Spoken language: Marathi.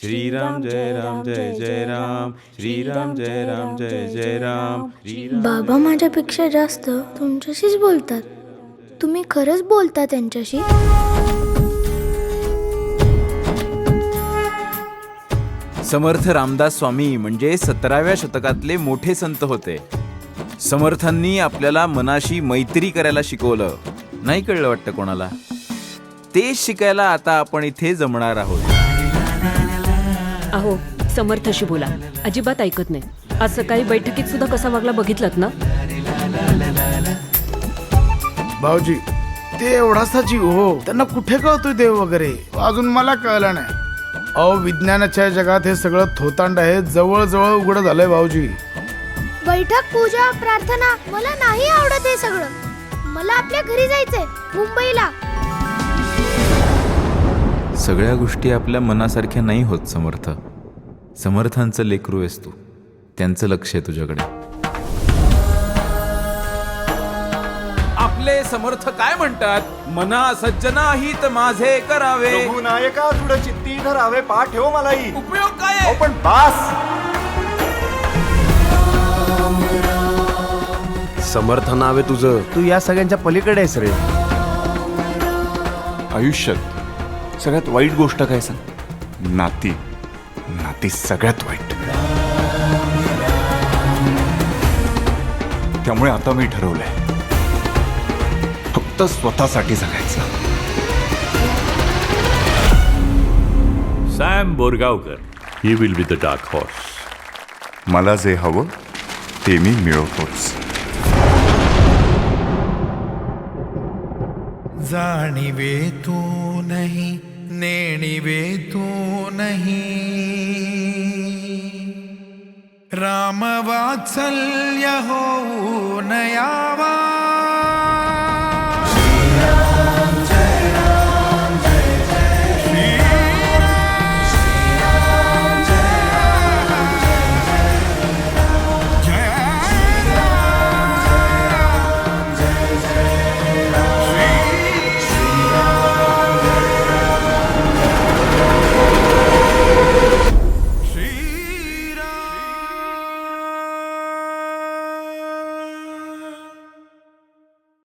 श्रीराम जय राम जय जय राम, श्रीराम जय राम जय जय राम, श्रीराम. बाबा माझ्यापेक्षा जास्त तुमच्याशीच बोलतात. तुम्ही खरंच बोलता त्यांच्याशी? समर्थ रामदास स्वामी म्हणजे 17व्या शतकातले मोठे संत होते. समर्थांनी आपल्याला मनाशी मैत्री करायला शिकवलं. नाही कळलं वाटतं कोणाला? तेच शिकायला आता आपण इथे जमणार आहोत. अहो, समर्थाशी बोला. अजिबात ऐकत नाही. आज सकाळी बैठकीत सुद्धा कसा वागला बघितलात ना? भाऊजी, ते एवढासा जीव हो, त्यांना कुठे कळतोय देव वगैरे? अजून मला कळलं नाही. अहो, विज्ञानाच्या जगात हे सगळं थोतांड आहे, जवळ उघड झालंय भाऊजी. बैठक, पूजा, प्रार्थना मला नाही आवडत हे सगळं. मला आपल्या घरी जायचंय, मुंबईला. सगळ्या गोष्टी आपल्या मनासारख्या नाही होत समर्थ. समर्थांचं लेकरू आहेस तू. त्यांचं लक्ष आहे तुझ्याकडे. आपले समर्थ काय म्हणतात? मना सज्जना हित माझे करावे, नायका दृढ चित्ती धरावे, पाठ ठेव मलाही. उपयोग काय आहे? पण बास. समर्थ नाव आहे तुझं. तू या सगळ्यांच्या पलीकडे आहेस रे. आयुष्यात सगळ्यात वाईट गोष्ट काय सांग? नाती. नाती सगळ्यात वाईट. त्यामुळे आता मी ठरवलंय फक्त स्वतःसाठी जगायचं. Sam Borgaonkar, he will be the dark horse. मला जे हवं ते मी मिळवतोच. जाणीवे तू नहीं, नेणीवे तू नहीं, राम वात्सल्य हो नया